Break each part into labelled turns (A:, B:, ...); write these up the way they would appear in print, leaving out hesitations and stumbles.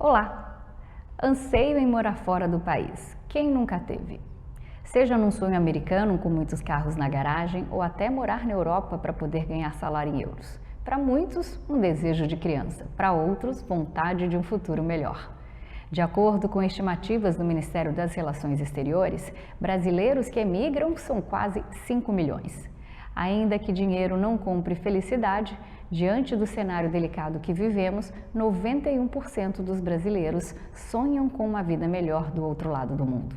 A: Olá! Anseio em morar fora do país. Quem nunca teve? Seja num sonho americano com muitos carros na garagem ou até morar na Europa para poder ganhar salário em euros. Para muitos, um desejo de criança. Para outros, vontade de um futuro melhor. De acordo com estimativas do Ministério das Relações Exteriores, brasileiros que emigram são quase 5 milhões. Ainda que dinheiro não compre felicidade, diante do cenário delicado que vivemos, 91% dos brasileiros sonham com uma vida melhor do outro lado do mundo.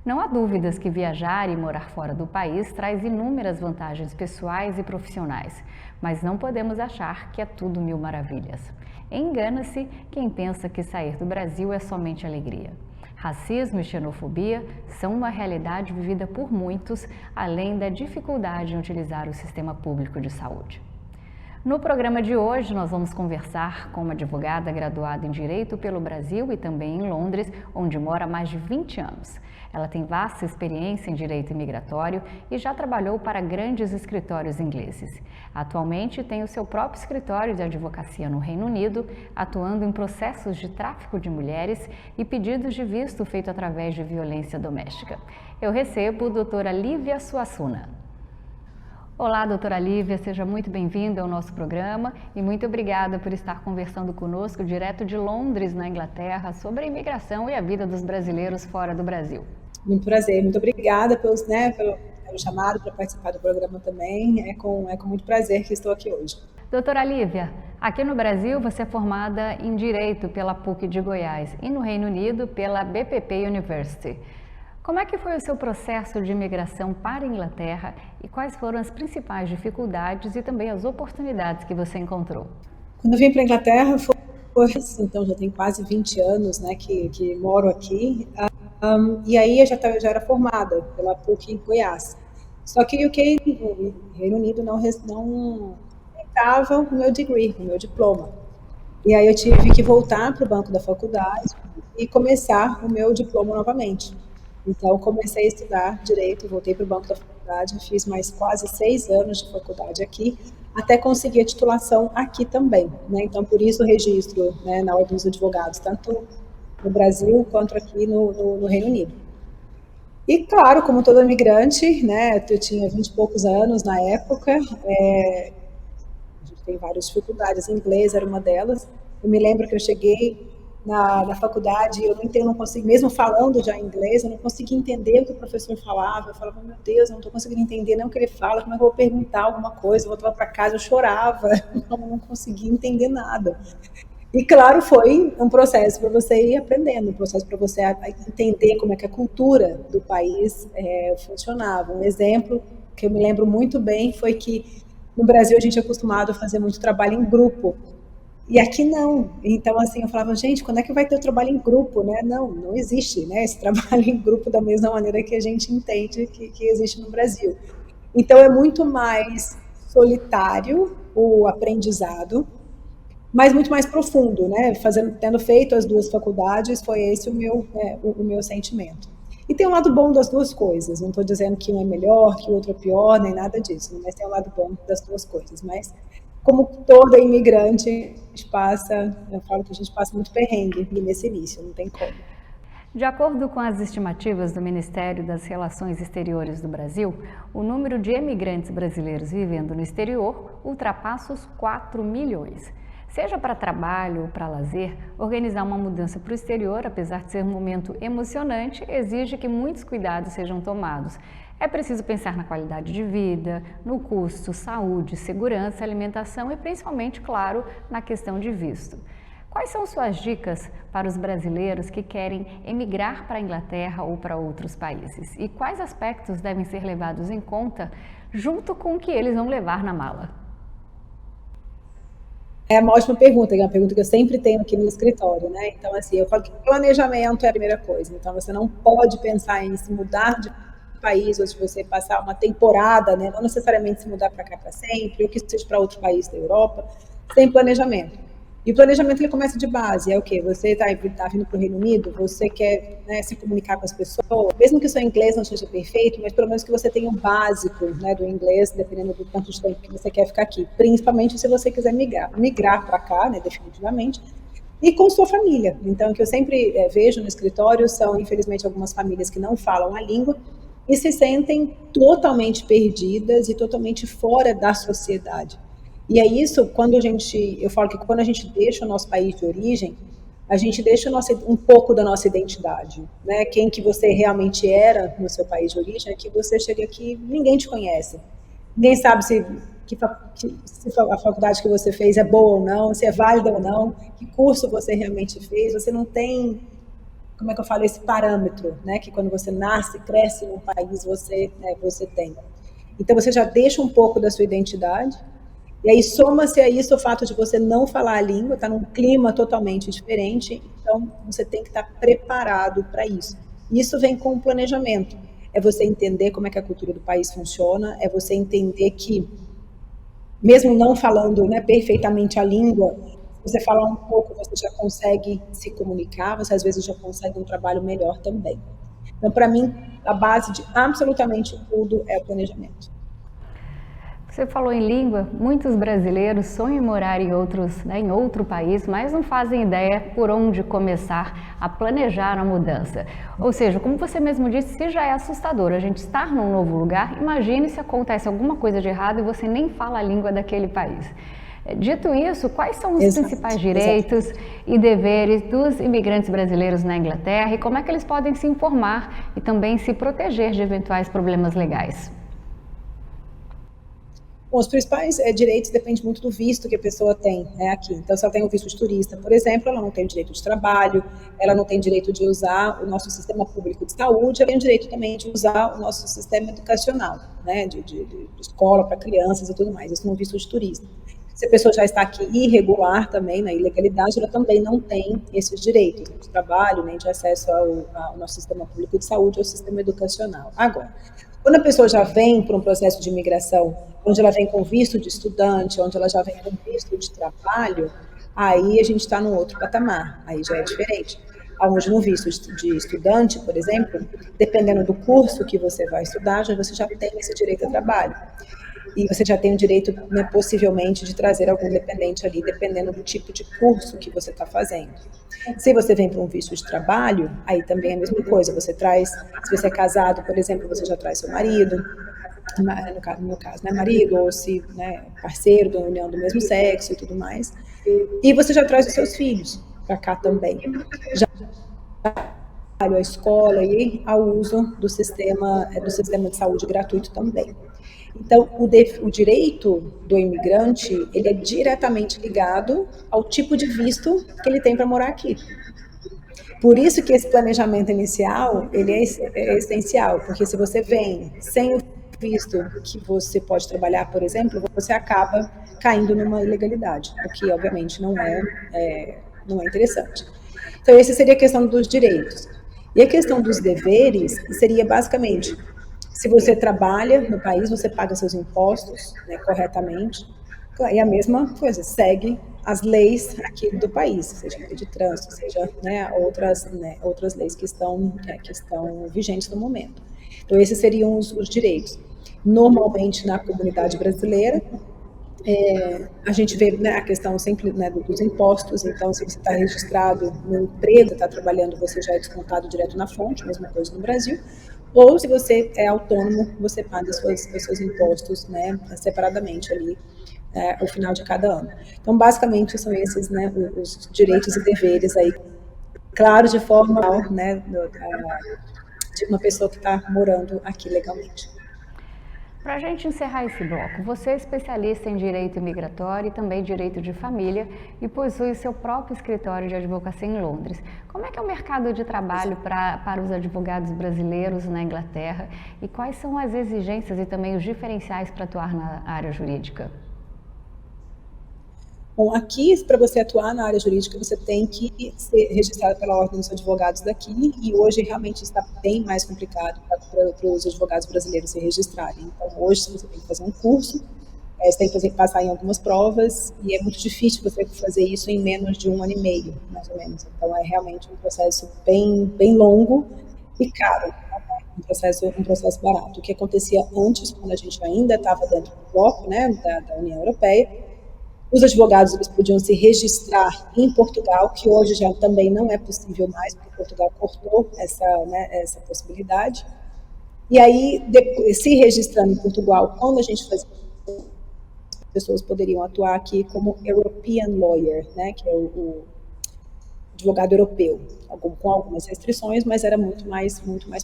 A: Não há dúvidas que viajar e morar fora do país traz inúmeras vantagens pessoais e profissionais, mas não podemos achar que é tudo mil maravilhas. Engana-se quem pensa que sair do Brasil é somente alegria. Racismo e xenofobia são uma realidade vivida por muitos, além da dificuldade em utilizar o sistema público de saúde. No programa de hoje, nós vamos conversar com uma advogada graduada em Direito pelo Brasil e também em Londres, onde mora há mais de 20 anos. Ela tem vasta experiência em direito imigratório e já trabalhou para grandes escritórios ingleses. Atualmente tem o seu próprio escritório de advocacia no Reino Unido, atuando em processos de tráfico de mulheres e pedidos de visto feito através de violência doméstica. Eu recebo a doutora Lívia Suassuna. Olá, doutora Lívia, seja muito bem-vinda ao nosso programa e muito obrigada por estar conversando conosco direto de Londres, na Inglaterra, sobre a imigração e a vida dos brasileiros fora do Brasil.
B: Muito prazer, muito obrigada pelo chamado para participar do programa também. É com muito prazer que estou aqui hoje.
A: Doutora Lívia, aqui no Brasil você é formada em Direito pela PUC de Goiás e no Reino Unido pela BPP University. Como é que foi o seu processo de imigração para a Inglaterra e quais foram as principais dificuldades e também as oportunidades que você encontrou?
B: Quando eu vim para a Inglaterra, então já tem quase 20 anos, né, que moro aqui, e aí eu já era formada pela PUC em Goiás. Só que o Reino Unido não aceitava o meu degree, o meu diploma. E aí eu tive que voltar para o banco da faculdade e começar o meu diploma novamente. Então, eu comecei a estudar Direito, voltei para o banco da faculdade, fiz mais quase 6 anos de faculdade aqui, até conseguir a titulação aqui também, né? Então, por isso o registro, né, na Ordem dos Advogados, tanto no Brasil quanto aqui no Reino Unido. E, claro, como todo imigrante, né, eu tinha 20 e poucos anos na época, a gente tem várias dificuldades, inglês era uma delas. Eu me lembro que eu cheguei na faculdade, eu não consegui, mesmo falando já inglês, eu não conseguia entender o que o professor falava. Eu falava, meu Deus, eu não estou conseguindo entender nem o que ele fala, como é que eu vou perguntar alguma coisa? Eu voltava para casa, eu chorava, eu não conseguia entender nada. E claro, foi um processo para você ir aprendendo, um processo para você entender como é que a cultura do país funcionava. Um exemplo que eu me lembro muito bem foi que no Brasil a gente é acostumado a fazer muito trabalho em grupo. E aqui não. Então, assim, eu falava, gente, quando é que vai ter o trabalho em grupo, né? Não existe, né, esse trabalho em grupo da mesma maneira que a gente entende que existe no Brasil. Então, é muito mais solitário o aprendizado, mas muito mais profundo, né? Tendo feito as duas faculdades, foi esse o meu sentimento. E tem um lado bom das duas coisas. Não estou dizendo que um é melhor, que o outro é pior, nem nada disso, mas tem um lado bom das duas coisas. Mas como toda imigrante, eu falo que a gente passa muito perrengue nesse início, não tem como.
A: De acordo com as estimativas do Ministério das Relações Exteriores do Brasil, o número de imigrantes brasileiros vivendo no exterior ultrapassa os 4 milhões. Seja para trabalho ou para lazer, organizar uma mudança para o exterior, apesar de ser um momento emocionante, exige que muitos cuidados sejam tomados. É preciso pensar na qualidade de vida, no custo, saúde, segurança, alimentação e principalmente, claro, na questão de visto. Quais são suas dicas para os brasileiros que querem emigrar para a Inglaterra ou para outros países? E quais aspectos devem ser levados em conta junto com o que eles vão levar na mala?
B: É uma ótima pergunta, é uma pergunta que eu sempre tenho aqui no escritório, né? Então, assim, eu falo que planejamento é a primeira coisa. Então, você não pode pensar em se mudar de país, ou se você passar uma temporada, né? Não necessariamente se mudar para cá para sempre, ou que seja para outro país da Europa, sem planejamento. E o planejamento ele começa de base, é o quê? Você está vindo para o Reino Unido, você quer, né, se comunicar com as pessoas, mesmo que o seu inglês não seja perfeito, mas pelo menos que você tenha o básico, né, do inglês, dependendo do quanto de tempo que você quer ficar aqui, principalmente se você quiser migrar para cá, né, definitivamente. e com sua família. Então, o que eu sempre vejo no escritório são, infelizmente, algumas famílias que não falam a língua e se sentem totalmente perdidas e totalmente fora da sociedade. E é isso, eu falo que quando a gente deixa o nosso país de origem, a gente deixa um pouco da nossa identidade, né? Quem que você realmente era no seu país de origem, é que você chega aqui, ninguém te conhece. Ninguém sabe se a faculdade que você fez é boa ou não, se é válida ou não, que curso você realmente fez. Você não tem, como é que eu falo, esse parâmetro, né? Que quando você nasce, cresce num país, você tem. Então você já deixa um pouco da sua identidade. E aí soma-se a isso o fato de você não falar a língua, está num clima totalmente diferente, então você tem que estar preparado para isso. Isso vem com o planejamento. É você entender como é que a cultura do país funciona, é você entender que, mesmo não falando, né, perfeitamente a língua, se você falar um pouco, você já consegue se comunicar, você às vezes já consegue um trabalho melhor também. Então, para mim, a base de absolutamente tudo é o planejamento.
A: Você falou em língua, muitos brasileiros sonham em morar em outro país, mas não fazem ideia por onde começar a planejar a mudança. Ou seja, como você mesmo disse, se já é assustador a gente estar num novo lugar, imagine se acontece alguma coisa de errado e você nem fala a língua daquele país. Dito isso, quais são os principais direitos e deveres dos imigrantes brasileiros na Inglaterra e como é que eles podem se informar e também se proteger de eventuais problemas legais?
B: Bom, os principais direitos dependem muito do visto que a pessoa tem, né, aqui. Então, se ela tem o visto de turista, por exemplo, ela não tem o direito de trabalho, ela não tem direito de usar o nosso sistema público de saúde, ela tem o direito também de usar o nosso sistema educacional, né, de escola para crianças e tudo mais, isso no visto de turista. Se a pessoa já está aqui irregular também, na ilegalidade, ela também não tem esses direitos, nem de trabalho, nem de acesso ao nosso sistema público de saúde, ao sistema educacional. Agora, quando a pessoa já vem para um processo de imigração, onde ela vem com visto de estudante, onde ela já vem com visto de trabalho, aí a gente está num outro patamar, aí já é diferente. Onde no visto de estudante, por exemplo, dependendo do curso que você vai estudar, você já tem esse direito a trabalho. E você já tem o direito, né, possivelmente, de trazer algum dependente ali, dependendo do tipo de curso que você está fazendo. Se você vem para um visto de trabalho, aí também é a mesma coisa. Você traz, se você é casado, por exemplo, você já traz seu marido, no caso, né, marido, ou se, né, parceiro da união do mesmo sexo e tudo mais. E você já traz os seus filhos para cá também. Já a escola e ao uso do sistema de saúde gratuito também. Então, o direito do imigrante, ele é diretamente ligado ao tipo de visto que ele tem para morar aqui. Por isso que esse planejamento inicial, ele é essencial, porque se você vem sem o visto que você pode trabalhar, por exemplo, você acaba caindo numa ilegalidade, o que obviamente não é interessante. Então, essa seria a questão dos direitos. E a questão dos deveres seria basicamente, se você trabalha no país, você paga seus impostos, né, corretamente, e a mesma coisa, segue as leis aqui do país, seja lei de trânsito, seja, né, outras leis que estão vigentes no momento. Então, esses seriam os direitos. Normalmente, na comunidade brasileira, a gente vê, né, a questão sempre, né, dos impostos. Então, se você está registrado no emprego, está trabalhando, você já é descontado direto na fonte, mesma coisa no Brasil. Ou se você é autônomo, você paga os seus impostos, né, separadamente ali, ao final de cada ano. Então, basicamente, são esses, né, os direitos e deveres aí, claro, de forma, né, de uma pessoa que está morando aqui legalmente.
A: Para a gente encerrar esse bloco, você é especialista em direito migratório e também direito de família e possui seu próprio escritório de advocacia em Londres. Como é que é o mercado de trabalho para os advogados brasileiros na Inglaterra e quais são as exigências e também os diferenciais para atuar na área jurídica?
B: Bom, aqui, para você atuar na área jurídica, você tem que ser registrado pela Ordem dos Advogados daqui, e hoje realmente está bem mais complicado para os advogados brasileiros se registrarem. Então, hoje você tem que fazer um curso, você tem que passar em algumas provas, e é muito difícil você fazer isso em menos de 1 ano e meio, mais ou menos. Então, é realmente um processo bem longo e caro, um processo barato. O que acontecia antes, quando a gente ainda estava dentro do bloco, né, da União Europeia, Os advogados eles podiam se registrar em Portugal, que hoje já também não é possível mais, porque Portugal cortou essa possibilidade. E aí, se registrando em Portugal, quando a gente fazia, as pessoas poderiam atuar aqui como European Lawyer, né, que é o advogado europeu, com algumas restrições, mas era muito mais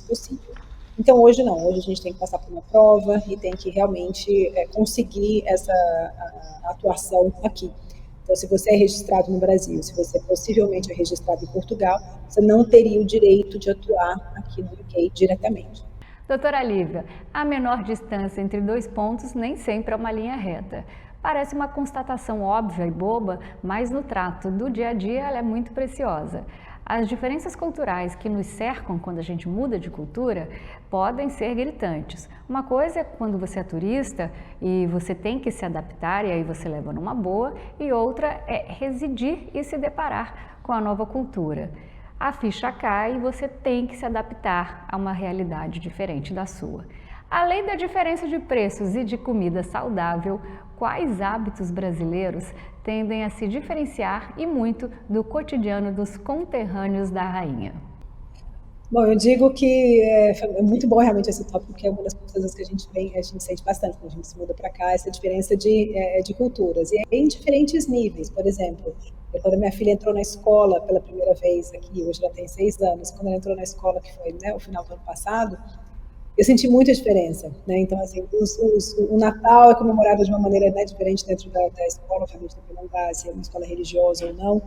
B: possível. Então, hoje não, hoje a gente tem que passar por uma prova e tem que realmente conseguir essa atuação aqui. Então, se você é registrado no Brasil, se você possivelmente é registrado em Portugal, você não teria o direito de atuar aqui no UK diretamente.
A: Doutora Lívia, a menor distância entre 2 pontos nem sempre é uma linha reta. Parece uma constatação óbvia e boba, mas no trato do dia a dia ela é muito preciosa. As diferenças culturais que nos cercam quando a gente muda de cultura podem ser gritantes. Uma coisa é quando você é turista e você tem que se adaptar e aí você leva numa boa, e outra é residir e se deparar com a nova cultura. A ficha cai e você tem que se adaptar a uma realidade diferente da sua. Além da diferença de preços e de comida saudável, quais hábitos brasileiros tendem a se diferenciar e muito do cotidiano dos conterrâneos da rainha?
B: Bom, eu digo que é muito bom realmente esse tópico, porque é uma das coisas que a gente sente bastante quando a gente se muda para cá, essa diferença de culturas. E é em diferentes níveis. Por exemplo, quando a minha filha entrou na escola pela primeira vez aqui, hoje ela tem 6 anos, quando ela entrou na escola, que foi, né, o final do ano passado, eu senti muita diferença, né? Então, assim, o Natal é comemorado de uma maneira, né, diferente dentro da escola, obviamente, dependendo se é uma escola religiosa ou não,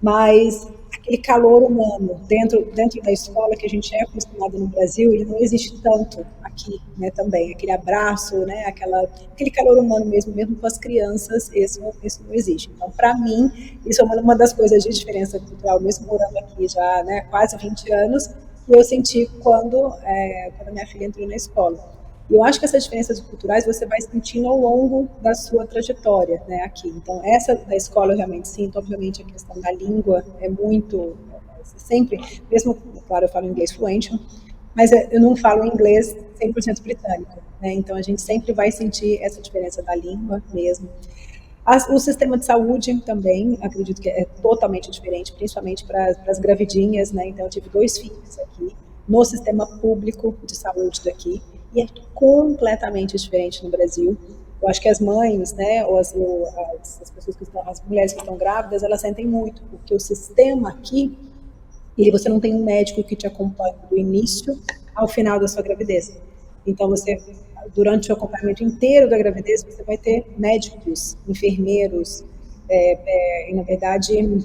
B: mas aquele calor humano dentro da escola que a gente é acostumado no Brasil, ele não existe tanto aqui, né, também. Aquele abraço, né, aquele calor humano mesmo com as crianças, isso não existe. Então, para mim, isso é uma das coisas de diferença cultural, mesmo morando aqui já, né, quase 20 anos, que eu senti quando a minha filha entrou na escola. E eu acho que essas diferenças culturais você vai sentindo ao longo da sua trajetória, né, aqui. Então, essa da escola eu realmente sinto, obviamente a questão da língua é muito, sempre, mesmo, claro, eu falo inglês fluente, mas eu não falo inglês 100% britânico, né, então a gente sempre vai sentir essa diferença da língua mesmo. O sistema de saúde também, acredito que é totalmente diferente, principalmente para as gravidinhas, né? Então, eu tive 2 filhos aqui, no sistema público de saúde daqui, e é completamente diferente no Brasil. Eu acho que as mães, né, ou as pessoas as mulheres que estão grávidas, elas sentem muito, porque o sistema aqui, você não tem um médico que te acompanhe do início ao final da sua gravidez. Então, durante o acompanhamento inteiro da gravidez, você vai ter médicos, enfermeiros, e na verdade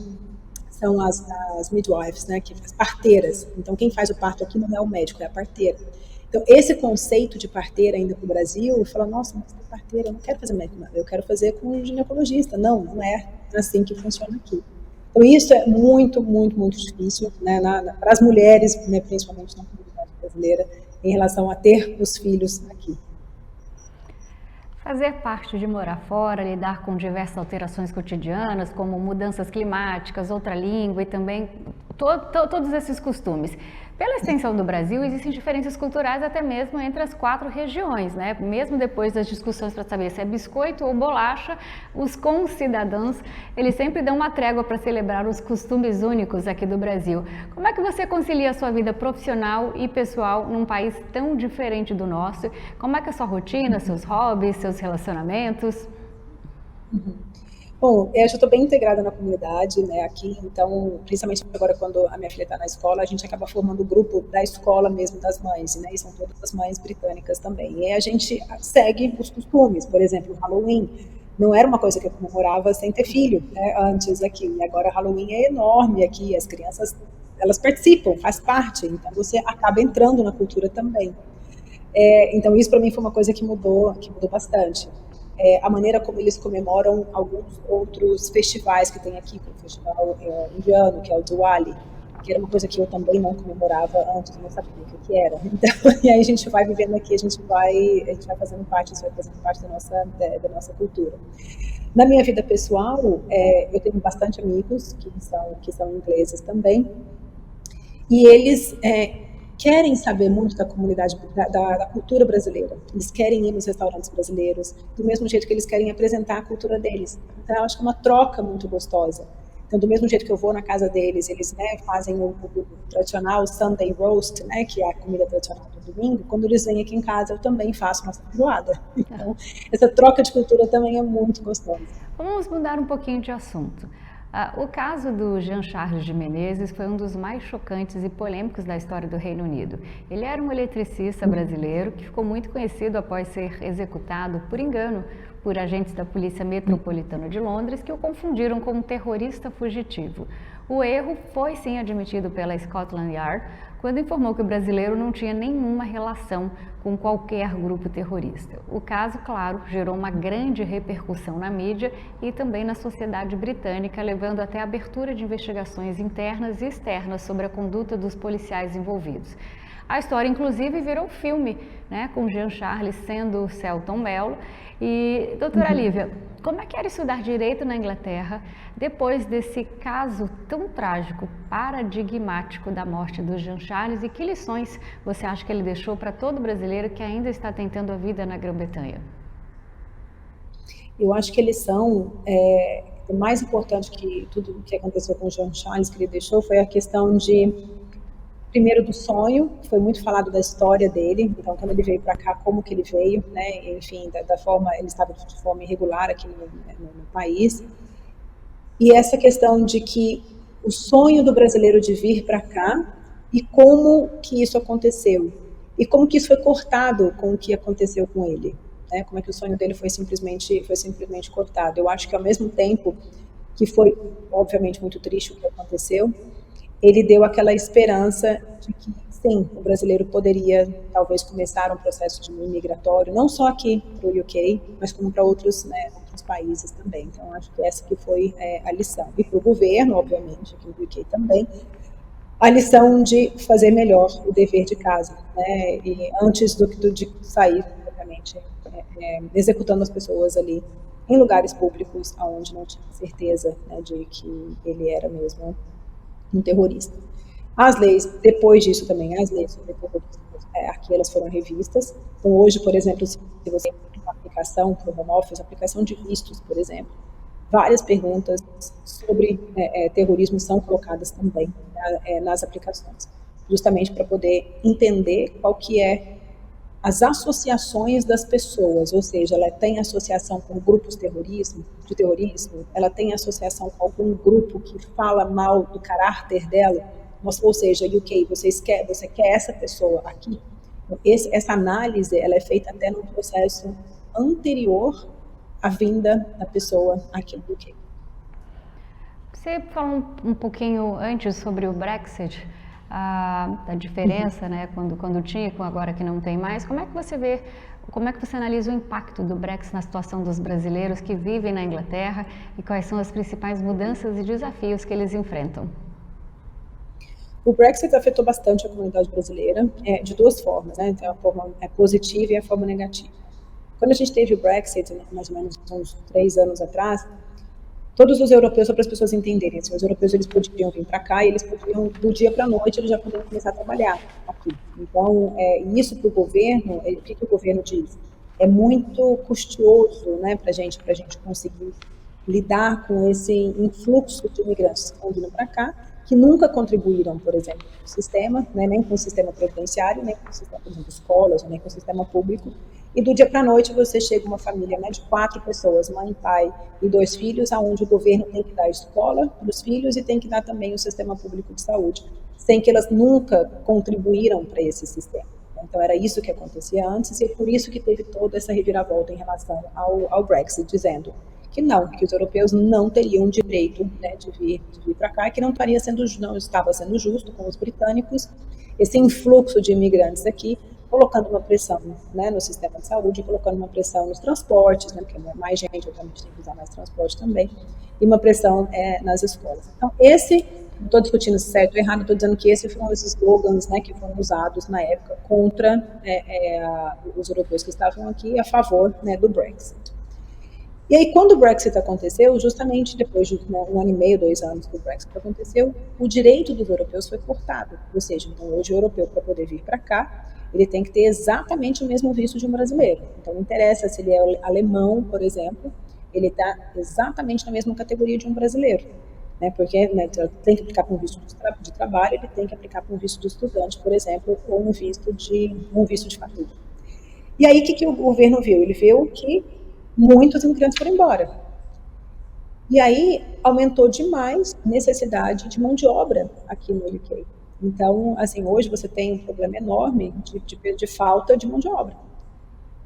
B: são as midwives, né, que faz parteiras. Então, quem faz o parto aqui não é o médico, é a parteira. Então, esse conceito de parteira ainda para o Brasil, fala, nossa, mas tem parteira, eu não quero fazer médico, eu quero fazer com um ginecologista. Não é assim que funciona aqui. Então, isso é muito, muito, muito difícil, né, para as mulheres, né, principalmente na comunidade brasileira, em relação a ter os filhos aqui.
A: Fazer parte de morar fora, lidar com diversas alterações cotidianas, como mudanças climáticas, outra língua e também todos esses costumes. Pela extensão do Brasil, existem diferenças culturais até mesmo entre as 4 regiões, né? Mesmo depois das discussões para saber se é biscoito ou bolacha, os concidadãos, eles sempre dão uma trégua para celebrar os costumes únicos aqui do Brasil. Como é que você concilia a sua vida profissional e pessoal num país tão diferente do nosso? Como é que é a sua rotina, seus hobbies, seus relacionamentos?
B: Bom, eu já estou bem integrada na comunidade, né, aqui, então, principalmente agora quando a minha filha está na escola, a gente acaba formando o grupo da escola mesmo das mães, né, e são todas as mães britânicas também. E aí a gente segue os costumes, por exemplo, o Halloween. Não era uma coisa que eu comemorava sem ter filho, né, antes aqui. E agora Halloween é enorme aqui, as crianças, elas participam, faz parte, então você acaba entrando na cultura também. Então isso para mim foi uma coisa que mudou bastante. A maneira como eles comemoram alguns outros festivais que tem aqui, como o festival indiano, que é o Diwali, que era uma coisa que eu também não comemorava antes, não sabia o que era. Então, e aí a gente vai vivendo aqui, a gente vai fazendo parte, isso vai fazendo parte da nossa cultura. Na minha vida pessoal, eu tenho bastante amigos que são ingleses também, e eles querem saber muito da comunidade, da cultura brasileira. Eles querem ir nos restaurantes brasileiros, do mesmo jeito que eles querem apresentar a cultura deles. Então, eu acho que é uma troca muito gostosa. Então, do mesmo jeito que eu vou na casa deles, eles, né, fazem o tradicional Sunday roast, né, que é a comida tradicional do domingo. Quando eles vêm aqui em casa, eu também faço nossa feijoada. Então, essa troca de cultura também é muito gostosa.
A: Vamos mudar um pouquinho de assunto. O caso do Jean Charles de Menezes foi um dos mais chocantes e polêmicos da história do Reino Unido. Ele era um eletricista brasileiro que ficou muito conhecido após ser executado por engano por agentes da Polícia Metropolitana de Londres que o confundiram com um terrorista fugitivo. O erro foi sim admitido pela Scotland Yard quando informou que o brasileiro não tinha nenhuma relação com qualquer grupo terrorista. O caso, claro, gerou uma grande repercussão na mídia e também na sociedade britânica, levando até a abertura de investigações internas e externas sobre a conduta dos policiais envolvidos. A história, inclusive, virou filme, né, com Jean Charles sendo Selton Mello. E, doutora Lívia, como é que era estudar Direito na Inglaterra depois desse caso tão trágico, paradigmático da morte do Jean Charles, e que lições você acha que ele deixou para todo brasileiro que ainda está tentando a vida na Grã-Bretanha?
B: Eu acho que a lição mais importante que tudo o que aconteceu com o Jean Charles, que ele deixou, foi a questão primeiro do sonho, foi muito falado da história dele, então quando ele veio para cá, como que ele veio, né, enfim, da forma, ele estava de forma irregular aqui no país, e essa questão de que o sonho do brasileiro de vir para cá, e como que isso aconteceu, e como que isso foi cortado com o que aconteceu com ele, né, como é que o sonho dele foi simplesmente cortado. Eu acho que ao mesmo tempo que foi, obviamente, muito triste o que aconteceu, ele deu aquela esperança de que, sim, o brasileiro poderia, talvez, começar um processo de migratório, não só aqui para o UK, mas como para outros países também. Então, acho que essa que foi a lição. E para o governo, obviamente, aqui no UK também, a lição de fazer melhor o dever de casa, né? E antes de sair, obviamente, executando as pessoas ali em lugares públicos, onde não tinha certeza, né, de que ele era mesmo um terrorista. As leis, depois disso também, as leis sobre terrorismo, aqui elas foram revistas. Então, hoje, por exemplo, se você tem uma aplicação para o Home Office, aplicação de vistos, por exemplo, várias perguntas sobre terrorismo são colocadas também nas aplicações, justamente para poder entender qual que é as associações das pessoas, ou seja, ela tem associação com grupos de terrorismo, ela tem associação com algum grupo que fala mal do caráter dela, ou seja, UK, você quer essa pessoa aqui? Essa análise, ela é feita até num processo anterior à vinda da pessoa aqui no UK.
A: Você falou um pouquinho antes sobre o Brexit, a diferença, né, quando tinha e com agora que não tem mais. Como é que você analisa o impacto do Brexit na situação dos brasileiros que vivem na Inglaterra e quais são as principais mudanças e desafios que eles enfrentam?
B: O Brexit afetou bastante a comunidade brasileira de duas formas, né? Então, a forma positiva e a forma negativa. Quando a gente teve o Brexit, mais ou menos uns 3 anos atrás, todos os europeus, só para as pessoas entenderem, assim, os europeus eles podiam vir para cá e eles podiam, do dia para a noite, eles já podiam começar a trabalhar aqui. Então, isso para o governo, o que o governo diz? É muito custoso, né, para a gente conseguir lidar com esse influxo de imigrantes que estão vindo para cá, que nunca contribuíram, por exemplo, com o sistema, né, nem com o sistema previdenciário, nem com o sistema, por exemplo, escolas, nem com o sistema público. E do dia para a noite você chega uma família, né, de 4 pessoas, mãe, pai e 2 filhos, aonde o governo tem que dar escola para os filhos e tem que dar também o sistema público de saúde, sem que elas nunca contribuíram para esse sistema. Então era isso que acontecia antes e é por isso que teve toda essa reviravolta em relação ao Brexit, dizendo que não, que os europeus não teriam direito, né, de vir para cá, que não estava sendo justo com os britânicos, esse influxo de imigrantes aqui, colocando uma pressão, né, no sistema de saúde, colocando uma pressão nos transportes, né, porque mais gente, obviamente, tem que usar mais transporte também, e uma pressão nas escolas. Então, não estou discutindo se certo ou errado, estou dizendo que esses foram os slogans, né, que foram usados na época contra os europeus que estavam aqui a favor, né, do Brexit. E aí, quando o Brexit aconteceu, justamente depois de um ano e meio, 2 anos que o Brexit aconteceu, o direito dos europeus foi cortado. Ou seja, então hoje o europeu, para poder vir para cá, ele tem que ter exatamente o mesmo visto de um brasileiro. Então não interessa se ele é alemão, por exemplo, ele está exatamente na mesma categoria de um brasileiro. Né, porque tem que aplicar para um visto de trabalho, ele tem que aplicar para um visto de estudante, por exemplo, ou um visto de família. E aí, o que o governo viu? Ele viu que muitos imigrantes foram embora. E aí, aumentou demais a necessidade de mão de obra aqui no UK. Então, assim, hoje você tem um problema enorme de falta de mão de obra.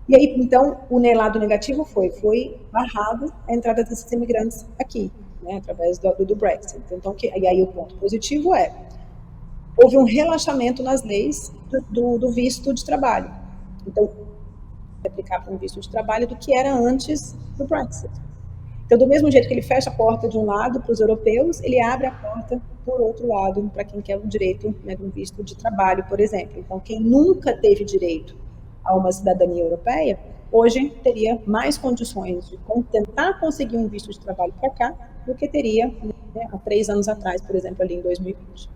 B: E aí, então, o lado negativo foi barrado a entrada desses imigrantes aqui, né, através do Brexit. Então, e aí o ponto positivo houve um relaxamento nas leis do visto de trabalho. Então, aplicar para um visto de trabalho do que era antes do Brexit. Então, do mesmo jeito que ele fecha a porta de um lado para os europeus, ele abre a porta por outro lado para quem quer o direito, né, de um visto de trabalho, por exemplo. Então, quem nunca teve direito a uma cidadania europeia, hoje teria mais condições de tentar conseguir um visto de trabalho para cá do que teria, né, há 3 anos atrás, por exemplo, ali em 2020.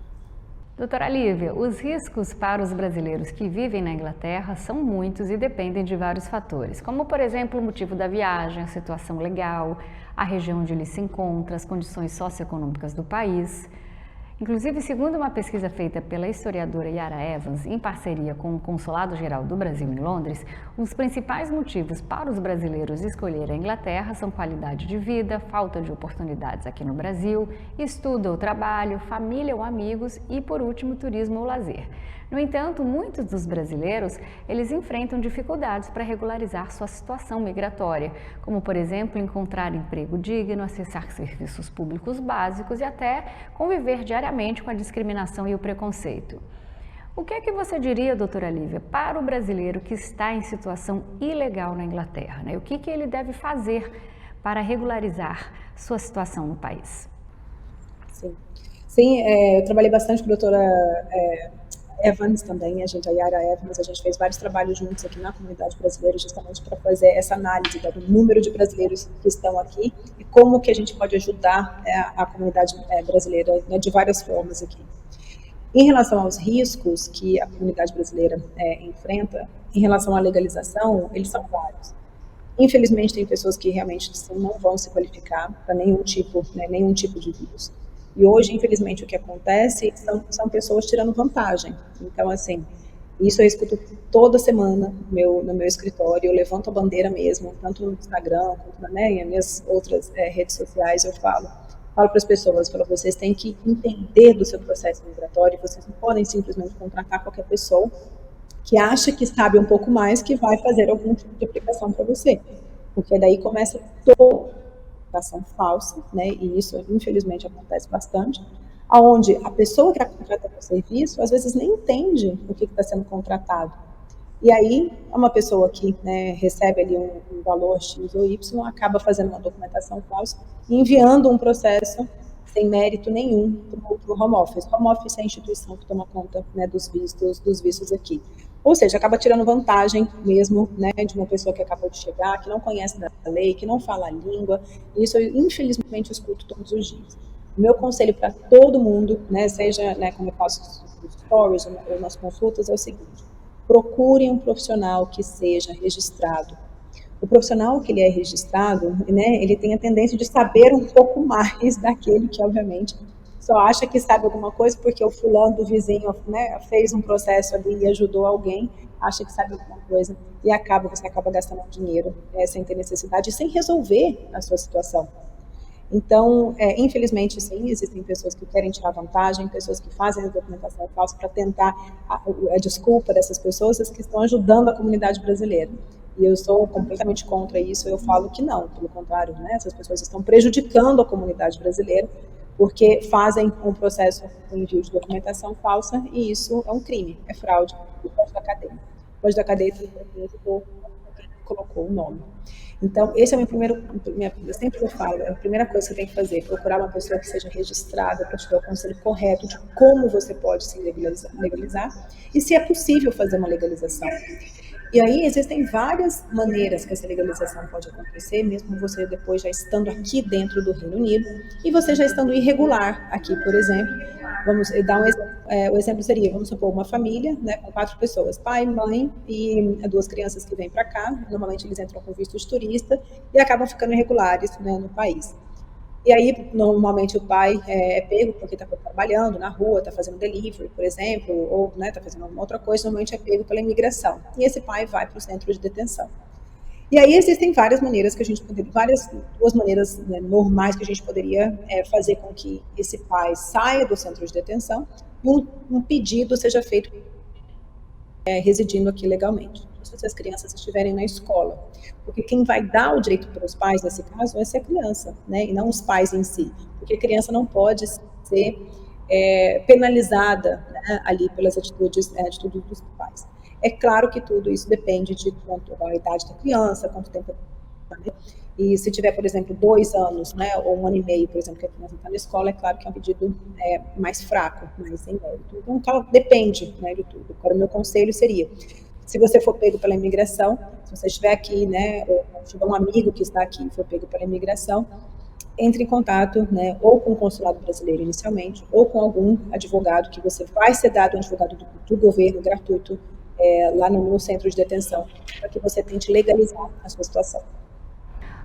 A: Doutora Lívia, os riscos para os brasileiros que vivem na Inglaterra são muitos e dependem de vários fatores, como, por exemplo, o motivo da viagem, a situação legal, a região onde ele se encontra, as condições socioeconômicas do país. Inclusive, segundo uma pesquisa feita pela historiadora Yara Evans, em parceria com o Consulado-Geral do Brasil em Londres, os principais motivos para os brasileiros escolherem a Inglaterra são qualidade de vida, falta de oportunidades aqui no Brasil, estudo ou trabalho, família ou amigos e, por último, turismo ou lazer. No entanto, muitos dos brasileiros, eles enfrentam dificuldades para regularizar sua situação migratória, como, por exemplo, encontrar emprego digno, acessar serviços públicos básicos e até conviver diariamente com a discriminação e o preconceito. O que é que você diria, doutora Lívia, para o brasileiro que está em situação ilegal na Inglaterra, né? O que ele deve fazer para regularizar sua situação no país?
B: Sim, eu trabalhei bastante com a doutora Evans também, a Yara Evans, a gente fez vários trabalhos juntos aqui na comunidade brasileira, justamente para fazer essa análise do número de brasileiros que estão aqui e como que a gente pode ajudar a comunidade brasileira, né, de várias formas aqui. Em relação aos riscos que a comunidade brasileira enfrenta, em relação à legalização, eles são vários. Infelizmente, tem pessoas que realmente não vão se qualificar para nenhum tipo de vírus. E hoje, infelizmente, o que acontece são pessoas tirando vantagem. Então, assim, isso eu escuto toda semana no meu escritório, eu levanto a bandeira mesmo, tanto no Instagram, quanto em minhas outras redes sociais, eu falo para as pessoas, vocês têm que entender do seu processo migratório, vocês não podem simplesmente contratar qualquer pessoa que acha que sabe um pouco mais, que vai fazer algum tipo de aplicação para você. Porque daí começa toda aplicação falsa, né? E isso infelizmente acontece bastante, aonde a pessoa que contrata o serviço às vezes nem entende o que está sendo contratado. E aí uma pessoa que, né, recebe ali um valor X ou Y acaba fazendo uma documentação falsa e enviando um processo sem mérito nenhum para o Home Office. Home Office é a instituição que toma conta, né, dos vistos aqui. Ou seja, acaba tirando vantagem mesmo, né, de uma pessoa que acabou de chegar, que não conhece da lei, que não fala a língua. Isso eu, infelizmente, escuto todos os dias. O meu conselho para todo mundo, né, seja, né, como eu faço nos stories ou nas consultas, é o seguinte: procure um profissional que seja registrado. O profissional que ele é registrado, né, ele tem a tendência de saber um pouco mais daquele que, obviamente, só acha que sabe alguma coisa porque o fulano do vizinho, né, fez um processo ali e ajudou alguém, acha que sabe alguma coisa e você acaba gastando dinheiro sem ter necessidade e sem resolver a sua situação. Então, infelizmente, sim, existem pessoas que querem tirar vantagem, pessoas que fazem a documentação falsa para tentar a desculpa dessas pessoas que estão ajudando a comunidade brasileira. E eu sou completamente contra isso, eu falo que não, pelo contrário, né, essas pessoas estão prejudicando a comunidade brasileira porque fazem um processo de envio de documentação falsa e isso é um crime, é fraude e pode dar cadeia. Pode dar cadeia por quem colocou o nome. Então, esse é o meu primeiro, eu sempre falo, a primeira coisa que você tem que fazer, procurar uma pessoa que seja registrada para te dar o conselho correto de como você pode se legalizar e se é possível fazer uma legalização. E aí existem várias maneiras que essa legalização pode acontecer, mesmo você depois já estando aqui dentro do Reino Unido e você já estando irregular aqui, por exemplo. Vamos dar um exemplo. O exemplo seria, vamos supor, uma família, né, com 4 pessoas, pai, mãe e 2 crianças que vêm para cá. Normalmente eles entram com visto de turista e acabam ficando irregulares, né, no país. E aí, normalmente, o pai é pego porque está trabalhando na rua, está fazendo delivery, por exemplo, ou está fazendo alguma outra coisa, normalmente é pego pela imigração. E esse pai vai para o centro de detenção. E aí existem várias maneiras que a gente poderia, duas maneiras, né, normais que a gente poderia fazer com que esse pai saia do centro de detenção e um pedido seja feito residindo aqui legalmente. Se as crianças estiverem na escola. Porque quem vai dar o direito para os pais, nesse caso, vai ser a criança, né? E não os pais em si. Porque a criança não pode ser penalizada, né, ali pelas atitudes dos pais. É claro que tudo isso depende de quanto a idade da criança, quanto tempo. E se tiver, por exemplo, 2 anos, né, ou 1 ano e meio, por exemplo, que a criança está na escola, é claro que é um pedido mais fraco, mais sem mérito. Então, depende, né, de tudo. Agora, o meu conselho seria, se você for pego pela imigração, se você estiver aqui, né, ou tiver um amigo que está aqui e for pego pela imigração, entre em contato, né, ou com o consulado brasileiro inicialmente, ou com algum advogado, que você vai ser dado um advogado do governo gratuito lá no centro de detenção, para que você tente legalizar a sua situação.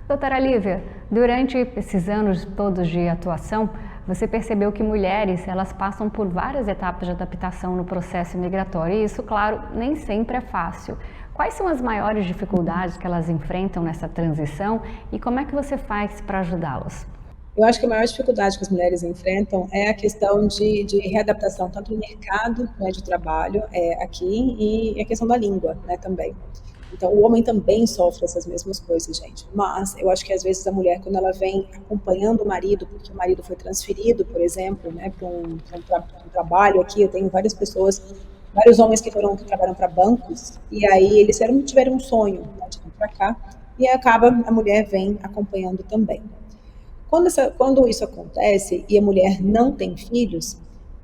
A: Doutora Lívia, durante esses anos todos de atuação, você percebeu que mulheres, elas passam por várias etapas de adaptação no processo migratório e isso, claro, nem sempre é fácil. Quais são as maiores dificuldades que elas enfrentam nessa transição e como é que você faz para ajudá-las?
B: Eu acho que a maior dificuldade que as mulheres enfrentam é a questão de readaptação, tanto no mercado, né, de trabalho aqui e a questão da língua, né, também. Então, o homem também sofre essas mesmas coisas, gente. Mas eu acho que, às vezes, a mulher, quando ela vem acompanhando o marido, porque o marido foi transferido, por exemplo, né, para um trabalho aqui, eu tenho várias pessoas, vários homens que trabalham para bancos, e aí eles tiveram um sonho, né, de vir para cá, e acaba, a mulher vem acompanhando também. Quando isso acontece e a mulher não tem filhos,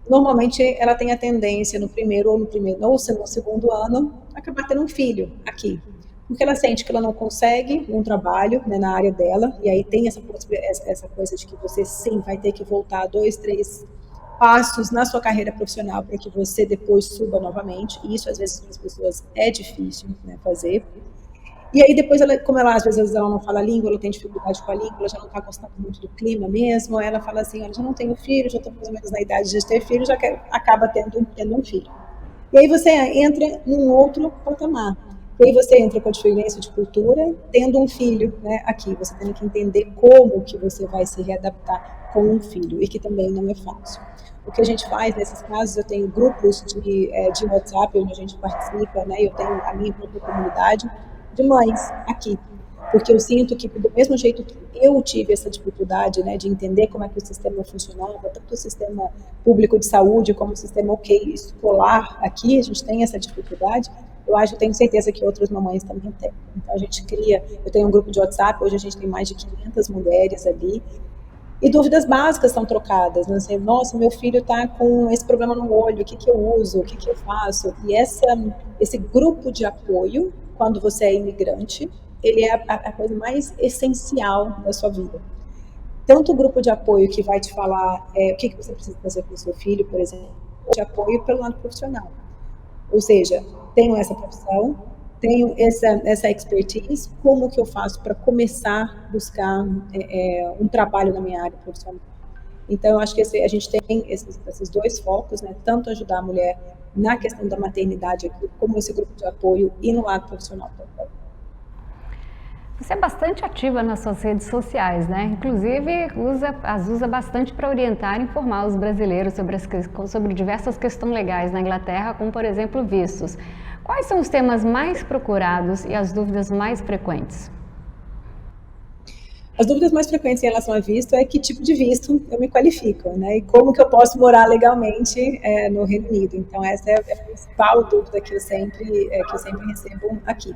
B: normalmente ela tem a tendência no primeiro ou no segundo ano acabar tendo um filho aqui, porque ela sente que ela não consegue um trabalho, né, na área dela, e aí tem essa coisa de que você sim vai ter que voltar 2, 3 passos na sua carreira profissional para que você depois suba novamente, e isso às vezes para as pessoas é difícil, né, fazer. E aí depois, como ela às vezes ela não fala a língua, ela tem dificuldade com a língua, ela já não está gostando muito do clima mesmo, ela fala assim, olha, já não tenho filho, já estou mais ou menos na idade de ter filho, acaba tendo um filho. E aí você entra num outro patamar. E aí você entra com a diferença de cultura, tendo um filho, né, aqui. Você tem que entender como que você vai se readaptar com um filho, e que também não é fácil. O que a gente faz nesses casos, eu tenho grupos de WhatsApp onde a gente participa, né, eu tenho a minha própria comunidade de mães aqui, porque eu sinto que do mesmo jeito que eu tive essa dificuldade, né, de entender como é que o sistema funcionava, tanto o sistema público de saúde como o sistema escolar aqui, a gente tem essa dificuldade, eu tenho certeza que outras mamães também têm. Então a gente eu tenho um grupo de WhatsApp, hoje a gente tem mais de 500 mulheres ali, e dúvidas básicas são trocadas, né? Assim, nossa, meu filho está com esse problema no olho, o que eu uso, o que eu faço? E esse grupo de apoio, quando você é imigrante, ele é a coisa mais essencial da sua vida. Tanto o grupo de apoio que vai te falar o que você precisa fazer com o seu filho, por exemplo, de apoio pelo lado profissional. Ou seja, tenho essa profissão, tenho essa expertise, como que eu faço para começar a buscar um trabalho na minha área profissional? Então, eu acho que a gente tem esses 2 focos, né? Tanto ajudar a mulher na questão da maternidade aqui, como esse grupo de apoio e no lado profissional também.
A: Você é bastante ativa nas suas redes sociais, né? Inclusive, as usa bastante para orientar e informar os brasileiros sobre diversas questões legais na Inglaterra, como, por exemplo, vistos. Quais são os temas mais procurados e as dúvidas mais frequentes?
B: As dúvidas mais frequentes em relação a visto é que tipo de visto eu me qualifico, né? E como que eu posso morar legalmente no Reino Unido. Então, essa é a principal dúvida que eu sempre recebo aqui.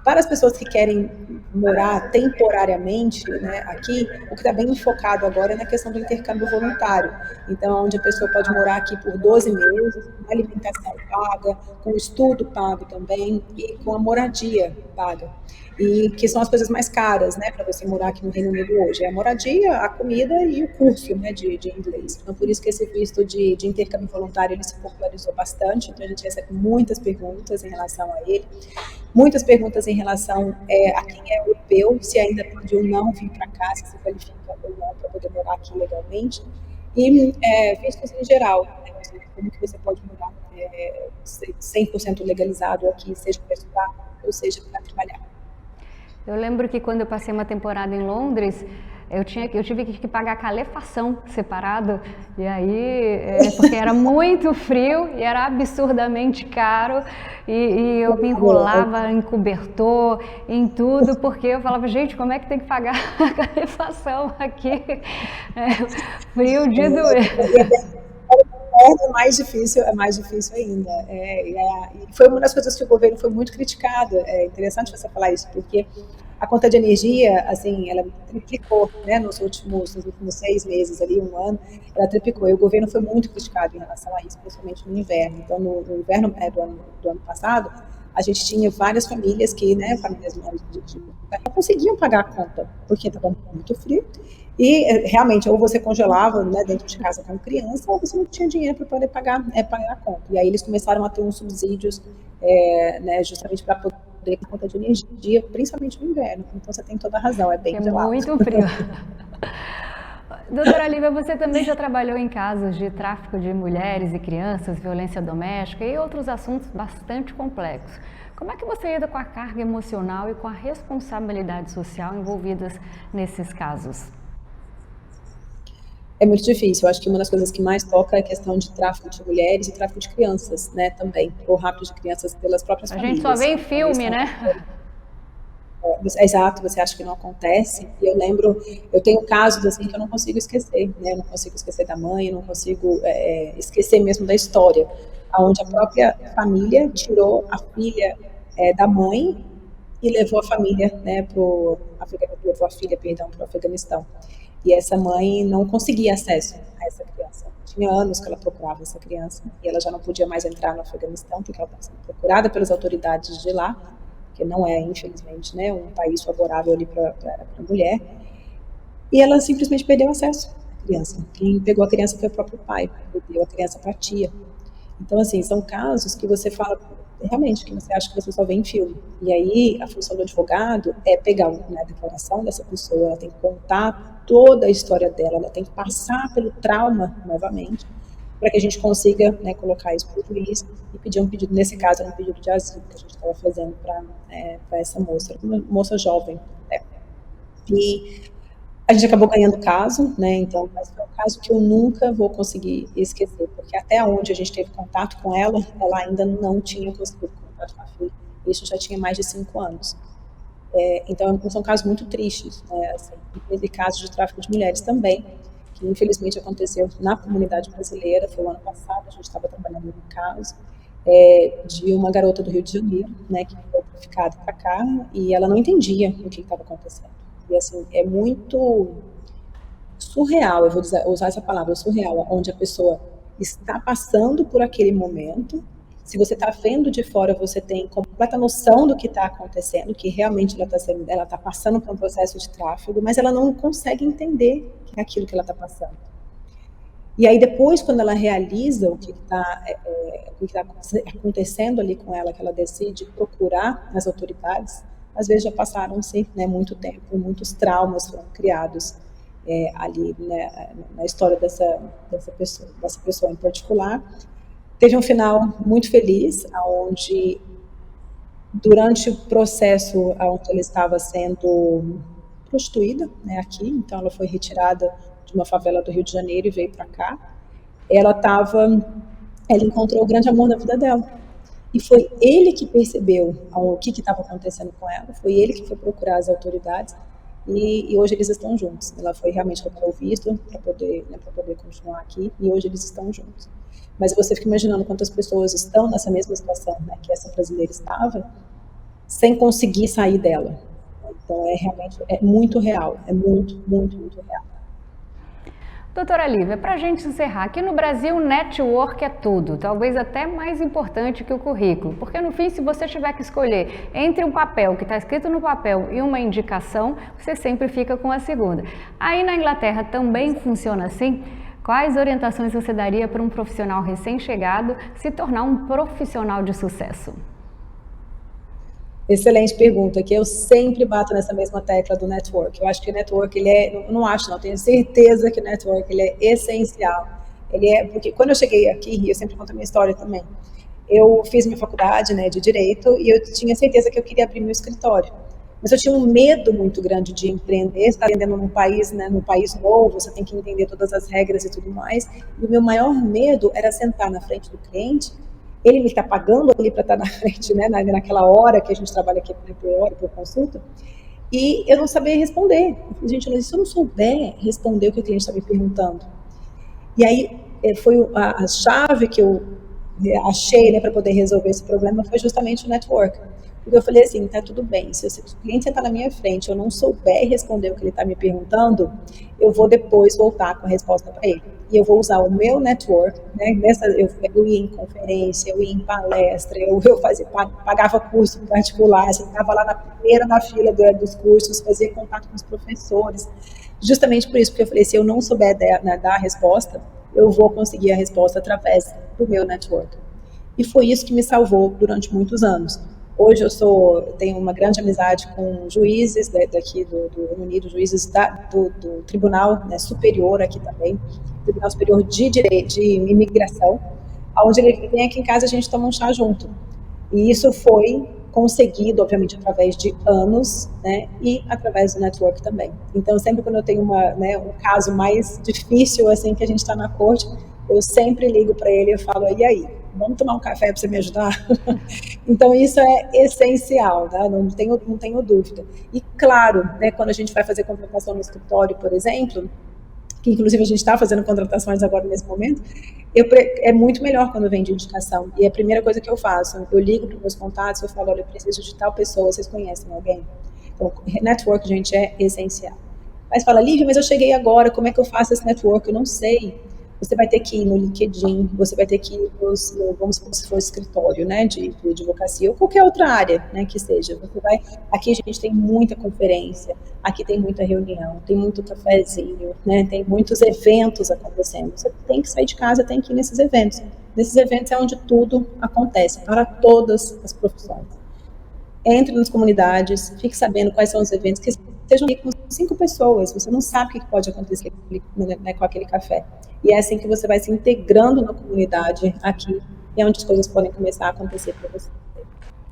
B: Para as pessoas que querem morar temporariamente, né, aqui, o que está bem focado agora é na questão do intercâmbio voluntário. Então, onde a pessoa pode morar aqui por 12 meses, com alimentação paga, com estudo pago também e com a moradia paga. E que são as coisas mais caras, né, para você morar aqui no Reino Unido hoje. É a moradia, a comida e o curso, né, de inglês. Então, por isso que esse visto de intercâmbio voluntário, ele se popularizou bastante. Então, a gente recebe muitas perguntas em relação a ele. Muitas perguntas em relação a quem é europeu, se ainda pode ou não vir para cá, se qualifica ou não para poder morar aqui legalmente. E vistos em geral, né, como que você pode morar 100% legalizado aqui, seja para estudar ou seja para trabalhar.
A: Eu lembro que quando eu passei uma temporada em Londres, eu tive que pagar calefação separado, e aí, porque era muito frio e era absurdamente caro, e eu me enrolava em cobertor, em tudo, porque eu falava, gente, como é que tem que pagar a calefação aqui? Frio de doer.
B: É mais difícil ainda. E foi uma das coisas que o governo foi muito criticado. É interessante você falar isso, porque a conta de energia, assim, ela triplicou, né, nos últimos 6 meses, ali, um ano, ela triplicou. E o governo foi muito criticado em relação a isso, principalmente no inverno. Então, no inverno do ano passado, a gente tinha várias famílias que, né, famílias não conseguiam pagar a conta, porque estava muito frio. E realmente, ou você congelava, né, dentro de casa com criança, ou você não tinha dinheiro para poder pagar a conta. E aí eles começaram a ter uns subsídios, né, justamente para poder ter conta de energia, principalmente no inverno. Então você tem toda a razão, é bem gelado.
A: Muito frio. Doutora Lívia, você também já trabalhou em casos de tráfico de mulheres e crianças, violência doméstica e outros assuntos bastante complexos. Como é que você lida com a carga emocional e com a responsabilidade social envolvidas nesses casos?
B: É muito difícil. Eu acho que uma das coisas que mais toca é a questão de tráfico de mulheres e tráfico de crianças, né, também, ou rapto de crianças pelas próprias famílias.
A: A gente só vê em filme, né?
B: Exato, você acha que não acontece. E eu lembro, eu tenho casos assim que eu não consigo esquecer, né? Eu não consigo esquecer da mãe, eu não consigo esquecer mesmo da história, onde a própria família tirou a filha da mãe e levou a família, né, levou a filha, perdão, para o Afeganistão. E essa mãe não conseguia acesso a essa criança. Tinha anos que ela procurava essa criança e ela já não podia mais entrar no Afeganistão porque ela estava sendo procurada pelas autoridades de lá, que não é, infelizmente, né, um país favorável ali para a mulher. E ela simplesmente perdeu acesso à criança. Quem pegou a criança foi o próprio pai, deu a criança para a tia. Então, assim, são casos que você fala realmente que você acha que você só vê em filme. E aí, a função do advogado é pegar, né, a declaração dessa pessoa, ela tem que contar toda a história dela, ela tem que passar pelo trauma novamente, para que a gente consiga, né, colocar isso para o juiz e pedir um pedido, nesse caso, era um pedido de asilo que a gente estava fazendo para essa moça, uma moça jovem. E a gente acabou ganhando o caso, né? Então, mas foi um caso que eu nunca vou conseguir esquecer, porque até onde a gente teve contato com ela, ela ainda não tinha conseguido contato com a filha. Isso já tinha mais de 5 anos. Então, são casos muito tristes, né? Assim, teve casos de tráfico de mulheres também, que infelizmente aconteceu na comunidade brasileira. Foi o ano passado, a gente estava trabalhando no caso de uma garota do Rio de Janeiro, né, que foi traficada para cá e ela não entendia o que estava acontecendo. E assim, é muito surreal, eu vou usar essa palavra, surreal, onde a pessoa está passando por aquele momento. Se você está vendo de fora, você tem completa noção do que está acontecendo, que realmente ela está passando por um processo de tráfego, mas ela não consegue entender que é aquilo que ela está passando. E aí depois, quando ela realiza o que está acontecendo ali com ela, que ela decide procurar as autoridades, às vezes já passaram-se, né, muito tempo, muitos traumas foram criados ali, né, na história dessa pessoa em particular. Teve um final muito feliz, onde durante o processo onde ela estava sendo prostituída, né, aqui, então ela foi retirada de uma favela do Rio de Janeiro e veio para cá. Ela encontrou o grande amor da vida dela. E foi ele que percebeu o que estava acontecendo com ela, foi ele que foi procurar as autoridades e hoje eles estão juntos. Ela foi realmente recolher o visto para poder continuar aqui e hoje eles estão juntos. Mas você fica imaginando quantas pessoas estão nessa mesma situação, né, que essa brasileira estava, sem conseguir sair dela. Então, realmente muito real, é muito, muito, muito real.
A: Doutora Lívia, para a gente encerrar, aqui no Brasil, network é tudo, talvez até mais importante que o currículo, porque no fim, se você tiver que escolher entre um papel que está escrito no papel e uma indicação, você sempre fica com a segunda. Aí na Inglaterra também funciona assim? Quais orientações você daria para um profissional recém-chegado se tornar um profissional de sucesso?
B: Excelente pergunta, que eu sempre bato nessa mesma tecla do network. Eu acho que o network, tenho certeza que o network ele é essencial. Porque quando eu cheguei aqui, eu sempre conto a minha história também, eu fiz minha faculdade, né, de Direito, e eu tinha certeza que eu queria abrir meu escritório. Mas eu tinha um medo muito grande de empreender, estar empreendendo num país, né, num país novo, você tem que entender todas as regras e tudo mais. E o meu maior medo era sentar na frente do cliente, ele me está pagando ali para estar na frente, né, naquela hora que a gente trabalha aqui por consulta, e eu não sabia responder. Eu falei, gente, se eu não souber responder o que o cliente está me perguntando. E aí foi a chave que eu achei, né, para poder resolver esse problema foi justamente o network. Porque eu falei assim, tá tudo bem, se o cliente sentar na minha frente, eu não souber responder o que ele está me perguntando, eu vou depois voltar com a resposta para ele. E eu vou usar o meu network, né, eu ia em conferência, eu ia em palestra, eu pagava curso particular, eu estava lá na primeira da fila dos cursos, fazia contato com os professores, justamente por isso, porque eu falei, se eu não souber dar a resposta, eu vou conseguir a resposta através do meu network. E foi isso que me salvou durante muitos anos. Hoje tenho uma grande amizade com juízes daqui do Reino Unido, juízes do Tribunal, né, Superior aqui também, Tribunal Superior de Imigração, onde ele vem aqui em casa e a gente toma um chá junto. E isso foi conseguido, obviamente, através de anos, né, e através do network também. Então, sempre quando eu tenho um caso mais difícil, assim, que a gente está na corte, eu sempre ligo para ele e falo, e aí, vamos tomar um café para você me ajudar? Então, isso é essencial, tá? Não tenho dúvida. E, claro, né, quando a gente vai fazer contratação no escritório, por exemplo, que inclusive a gente está fazendo contratações agora nesse momento, é muito melhor quando vem de indicação. E a primeira coisa que eu faço, eu ligo para os meus contatos, eu falo, olha, eu preciso de tal pessoa, vocês conhecem alguém? Então, network, gente, é essencial. Mas fala, Lívia, mas eu cheguei agora, como é que eu faço esse network? Eu não sei. Você vai ter que ir no LinkedIn, você vai ter que ir vamos supor, se for escritório, né, de advocacia, ou qualquer outra área, né, que seja. Aqui a gente tem muita conferência, aqui tem muita reunião, tem muito cafezinho, né, tem muitos eventos acontecendo. Você tem que sair de casa, tem que ir nesses eventos. Nesses eventos é onde tudo acontece, para todas as profissões. Entre nas comunidades, fique sabendo quais são os eventos, que sejam com 5 pessoas, você não sabe o que pode acontecer com aquele café. E é assim que você vai se integrando na comunidade aqui, e é onde as coisas podem começar a acontecer para você.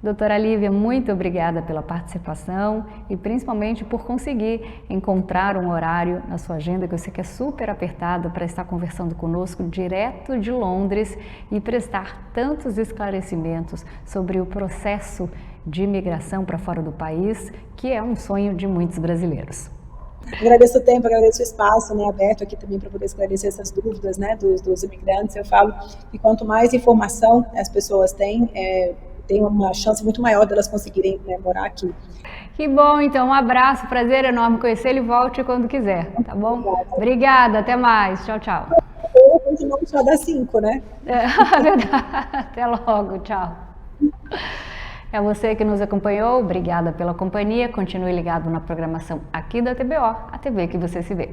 A: Doutora Lívia, muito obrigada pela participação e principalmente por conseguir encontrar um horário na sua agenda, que eu sei que é super apertada, para estar conversando conosco direto de Londres e prestar tantos esclarecimentos sobre o processo de imigração para fora do país, que é um sonho de muitos brasileiros.
B: Agradeço o tempo, agradeço o espaço, né, aberto aqui também para poder esclarecer essas dúvidas, né, dos imigrantes. Eu falo que quanto mais informação as pessoas têm, tem uma chance muito maior delas conseguirem, né, morar aqui.
A: Que bom, então um abraço, prazer enorme conhecê-lo e volte quando quiser, tá bom? Obrigada, até mais, tchau, tchau.
B: Ou continuar só das 5, né?
A: Verdade, até logo, tchau. É você que nos acompanhou, obrigada pela companhia, continue ligado na programação aqui da TBO, a TV que você se vê.